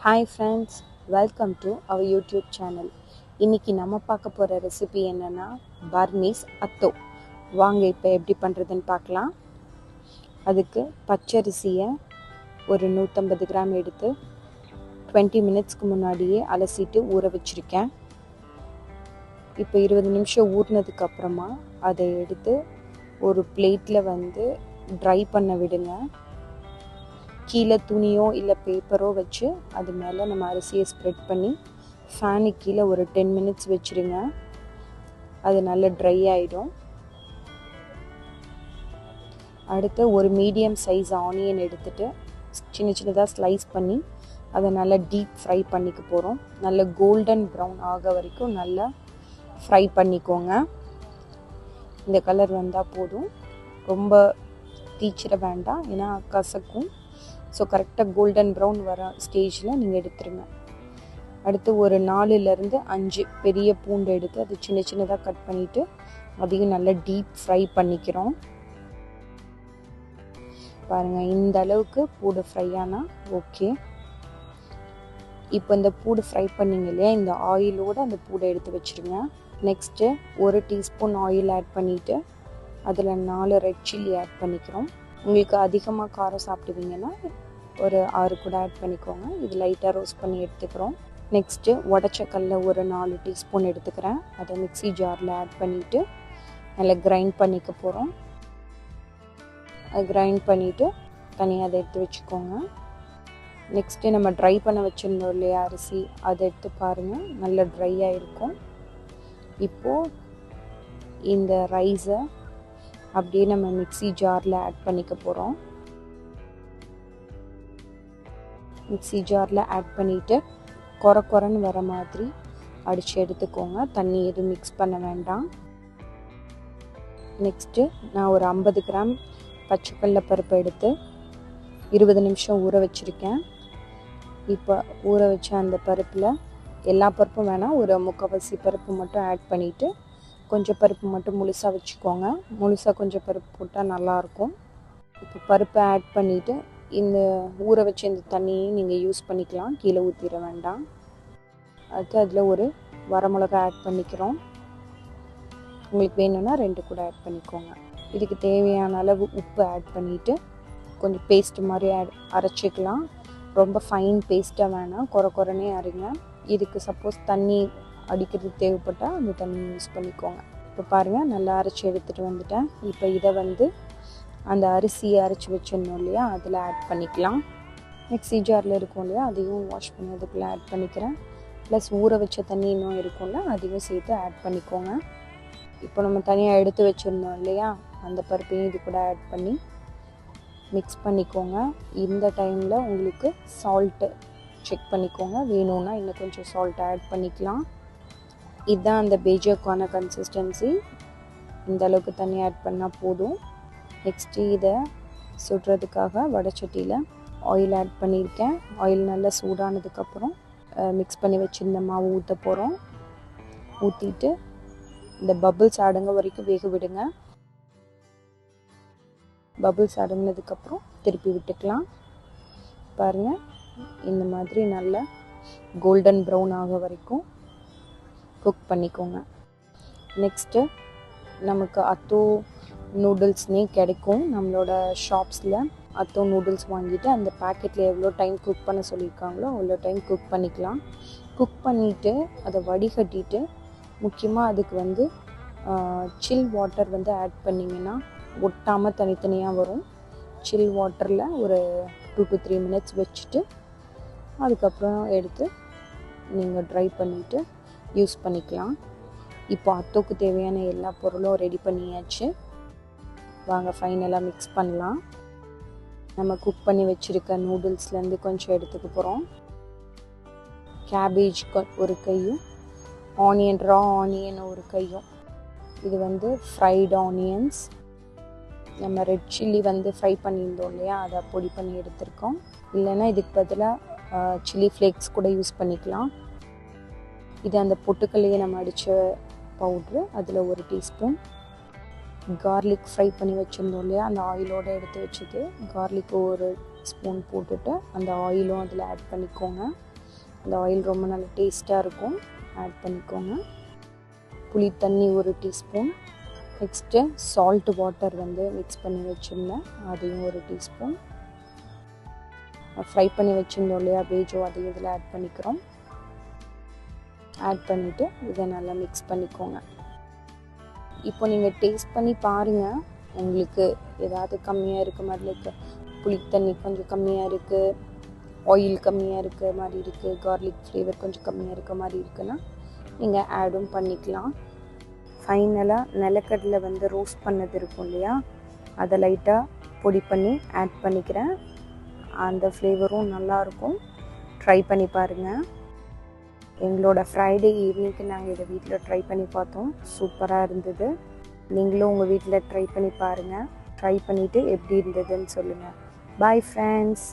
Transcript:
Hi friends, welcome to our YouTube channel. இன்னைக்கு நம்ம பார்க்க போகிற ரெசிபி என்னன்னா பர்மீஸ் அத்தோ. வாங்க இப்போ எப்படி பண்ணுறதுன்னு பார்க்கலாம். அதுக்கு பச்சரிசியை ஒரு 150 கிராம் எடுத்து 20 மினிட்ஸ்க்கு முன்னாடியே அலசிட்டு ஊற வச்சுருக்கேன். இப்போ 20 நிமிஷம் ஊறினதுக்கப்புறமா அதை எடுத்து ஒரு பிளேட்டில் ட்ரை பண்ண விடுங்க. கீழே துணியோ இல்லை பேப்பரோ வச்சு அது மேலே நம்ம அரிசியை ஸ்ப்ரெட் பண்ணி ஃபேனுக்கு கீழே ஒரு 10 மினிட்ஸ் வச்சுருங்க. அது நல்லா ட்ரை ஆகிடும். அடுத்து ஒரு மீடியம் சைஸ் ஆனியன் எடுத்துகிட்டு சின்ன சின்னதாக ஸ்லைஸ் பண்ணி அதை நல்லா டீப் ஃப்ரை பண்ணிக்க போகிறோம். நல்ல கோல்டன் ப்ரௌன் ஆக வரைக்கும் நல்லா ஃப்ரை பண்ணிக்கோங்க. இந்த கலர் வந்தால் போதும், ரொம்ப தீச்சிட வேண்டாம், ஏன்னா கசக்கும். ஸோ கரெக்டாக கோல்டன் ப்ரௌன் வர ஸ்டேஜில் நீங்கள் எடுத்துருங்க. அடுத்து ஒரு 4-5 பெரிய பூண்டு எடுத்து அது சின்ன சின்னதாக கட் பண்ணிவிட்டு அதையும் நல்லா டீப் ஃப்ரை பண்ணிக்கிறோம். பாருங்கள், இந்த அளவுக்கு பூண்டு ஃப்ரை ஆனால் ஓகே. இப்போ இந்த பூண்டு ஃப்ரை பண்ணிங்க இல்லையா, இந்த ஆயிலோடு அந்த பூண்டை எடுத்து வச்சுருங்க. நெக்ஸ்ட்டு 1 டீஸ்பூன் ஆயில் ஆட் பண்ணிவிட்டு அதில் 4 ரெட் சில்லி ஆட் பண்ணிக்கிறோம். உங்களுக்கு அதிகமாக காரம் சாப்பிடுவீங்கன்னா ஒரு 6 கூட ஆட் பண்ணிக்கோங்க. இது லைட்டாக ரோஸ்ட் பண்ணி எடுத்துக்கிறோம். நெக்ஸ்ட்டு உடச்ச கடலை ஒரு 4 டீஸ்பூன் எடுத்துக்கிறேன். அதை மிக்ஸி ஜாரில் ஆட் பண்ணிவிட்டு நல்லா கிரைண்ட் பண்ணிக்க போகிறோம். அது கிரைண்ட் பண்ணிவிட்டு தனியாக அதை எடுத்து வச்சுக்கோங்க. நெக்ஸ்ட்டு நம்ம ட்ரை பண்ண வச்சுருந்தோம் இல்லையா அரிசி, அதை எடுத்து பாருங்கள், நல்லா ட்ரையாக இருக்கும். இப்போது இந்த ரைஸை அப்படியே நம்ம மிக்ஸி ஜாரில் ஆட் பண்ணிக்க போகிறோம். மிக்ஸி ஜாரில் ஆட் பண்ணிவிட்டு கொரன்னு வர மாதிரி அடித்து எடுத்துக்கோங்க. தண்ணி எதுவும் மிக்ஸ் பண்ண வேண்டாம். நெக்ஸ்ட்டு நான் ஒரு 50 கிராம் பச்சைக்கடலை பருப்பு எடுத்து 20 நிமிஷம் ஊற வச்சுருக்கேன். இப்போ ஊற வச்ச அந்த பருப்பில் எல்லா பருப்பும் வேணாம், ஒரு 3/4 பருப்பு மட்டும் ஆட் பண்ணிவிட்டு கொஞ்சம் பருப்பு மட்டும் முழுசாக வச்சுக்கோங்க. முழுசாக கொஞ்சம் பருப்பு போட்டால் நல்லாயிருக்கும். இப்போ பருப்பை ஆட் பண்ணிவிட்டு இந்த ஊற வச்ச இந்த தண்ணியையும் நீங்கள் யூஸ் பண்ணிக்கலாம், கீழே ஊற்றிட வேண்டாம். அடுத்து அதில் ஒரு வரமிளகா ஆட் பண்ணிக்கிறோம். உங்களுக்கு வேணும்னா 2 கூட ஆட் பண்ணிக்கோங்க. இதுக்கு தேவையான அளவு உப்பு ஆட் பண்ணிவிட்டு கொஞ்சம் பேஸ்ட் மாதிரி அரைச்சிக்கலாம். ரொம்ப ஃபைன் பேஸ்ட்டாக வேணாம், கொரனே அரைங்க. இதுக்கு சப்போஸ் தண்ணி அடிக்கிறது தேவைப்பட்டால் அந்த தண்ணி யூஸ் பண்ணிக்கோங்க. இப்போ பாருங்கள், நல்லா அரைச்சி எடுத்துகிட்டு வந்துட்டேன். இப்போ இதை அந்த அரிசியை அரைச்சி வச்சிடணும் இல்லையா, அதில் ஆட் பண்ணிக்கலாம். மிக்ஸி ஜாரில் இருக்கும் இல்லையா, அதையும் வாஷ் பண்ணி அதுக்குள்ளே ஆட் பண்ணிக்கிறேன். ப்ளஸ் ஊற வச்ச தண்ணி இன்னும் இருக்கும்ல, அதையும் சேர்த்து ஆட் பண்ணிக்கோங்க. இப்போ நம்ம தனியாக எடுத்து வச்சுருந்தோம் இல்லையா, அந்த பருப்பையும் இது கூட ஆட் பண்ணி மிக்ஸ் பண்ணிக்கோங்க. இந்த டைமில் உங்களுக்கு சால்ட்டு செக் பண்ணிக்கோங்க, வேணும்னா இன்னும் கொஞ்சம் சால்ட் ஆட் பண்ணிக்கலாம். இதுதான் அந்த பேஜோக்கான கன்சிஸ்டன்சி. இந்த அளவுக்கு தண்ணி ஆட் பண்ணால் போதும். நெக்ஸ்ட்டு இதை சுடுறதுக்காக வடைச்சட்டியில் ஆயில் ஆட் பண்ணியிருக்கேன். ஆயில் நல்லா சூடானதுக்கப்புறம் மிக்ஸ் பண்ணி வச்சுருந்த மாவு ஊற்ற போகிறோம். ஊற்றிட்டு இந்த பபிள்ஸ் அடங்க வரைக்கும் வேக விடுங்க. பபிள்ஸ் அடங்கினதுக்கப்புறம் திருப்பி விட்டுக்கலாம். பாருங்கள், இந்த மாதிரி நல்லா கோல்டன் ப்ரௌன் ஆக வரைக்கும் குக் பண்ணிக்கோங்க. நெக்ஸ்ட்டு நமக்கு அத்தோ நூடுல்ஸ்னே கிடைக்கும் நம்மளோட ஷாப்ஸில். அத்தோ நூடுல்ஸ் வாங்கிட்டு அந்த பேக்கெட்டில் எவ்வளோ டைம் குக் பண்ண சொல்லியிருக்காங்களோ அவ்வளோ டைம் குக் பண்ணிக்கலாம். குக் பண்ணிவிட்டு அதை வடிகட்டிட்டு முக்கியமாக அதுக்கு சில் வாட்டர் ஆட் பண்ணிங்கன்னா ஒட்டாமல் தனித்தனியாக வரும். சில் வாட்டரில் ஒரு 2 to 3 மினிட்ஸ் வச்சுட்டு அதுக்கப்புறம் எடுத்து நீங்கள் ட்ரை பண்ணிவிட்டு யூஸ் பண்ணிக்கலாம். இப்போ அத்தோக்கு தேவையான எல்லா பொருளும் ரெடி பண்ணியாச்சு. வாங்க ஃபைனலாக மிக்ஸ் பண்ணலாம். நம்ம குக் பண்ணி வச்சுருக்க நூடுல்ஸ்லேருந்து கொஞ்சம் எடுத்துக்க போகிறோம். கேபேஜ் ஒரு கையும், ஆனியன் ரா ஆனியன் ஒரு கையும். இது ஃப்ரைட் ஆனியன்ஸ். நம்ம ரெட் சில்லி ஃப்ரை பண்ணியிருந்தோம் இல்லையா, அதை பொடி பண்ணி எடுத்திருக்கோம். இல்லைன்னா இதுக்கு பதிலாக சில்லி ஃப்ளேக்ஸ் கூட யூஸ் பண்ணிக்கலாம். இது அந்த பொட்டுக்கல்லையே நம்ம அடித்த பவுட்ரு, அதில் 1 டீஸ்பூன். கார்லிக் ஃப்ரை பண்ணி வச்சுருந்தோம் இல்லையா, அந்த ஆயிலோடு எடுத்து வச்சுட்டு கார்லிக் 1 ஸ்பூன் போட்டுட்டு அந்த ஆயிலும் அதில் ஆட் பண்ணிக்கோங்க. இந்த ஆயில் ரொம்ப நல்ல டேஸ்ட்டாக இருக்கும். ஆட் பண்ணிக்கோங்க. புளி தண்ணி 1 டீஸ்பூன். நெக்ஸ்ட்டு சால்ட் வாட்டர் வந்து மிக்ஸ் பண்ணி வச்சுருந்தேன், அதையும் 1 டீஸ்பூன். ஃப்ரை பண்ணி வச்சுருந்தோம் இல்லையா பேஜோ, அதையும் இதில் ஆட் பண்ணிக்கிறோம். ஆட் பண்ணிவிட்டு இதை நல்லா மிக்ஸ் பண்ணிக்கோங்க. இப்போ நீங்கள் டேஸ்ட் பண்ணி பாருங்கள், உங்களுக்கு ஏதாவது கம்மியாக இருக்க மாதிரி இருக்குது, புளி தண்ணி கொஞ்சம் கம்மியாக இருக்குது, ஆயில் கம்மியாக இருக்க மாதிரி இருக்குது, கார்லிக் ஃப்ளேவர் கொஞ்சம் கம்மியாக இருக்க மாதிரி இருக்குன்னா நீங்கள் ஆடும் பண்ணிக்கலாம். ஃபைனலாக நிலக்கடலை வந்து ரோஸ்ட் பண்ணது இருக்கும் இல்லையா, அதை லைட்டாக பொடி பண்ணி ஆட் பண்ணிக்கிறேன். அந்த ஃப்ளேவரும் நல்லாயிருக்கும். ட்ரை பண்ணி பாருங்கள். எங்களோட ஃப்ரைடே ஈவினிங்க்கு நாங்கள் இதை வீட்டில் ட்ரை பண்ணி பார்த்தோம். சூப்பராக இருந்தது. நீங்களும் உங்கள் வீட்டில் ட்ரை பண்ணி பாருங்கள். ட்ரை பண்ணிவிட்டு எப்படி இருந்ததுன்னு சொல்லுங்கள். Bye friends.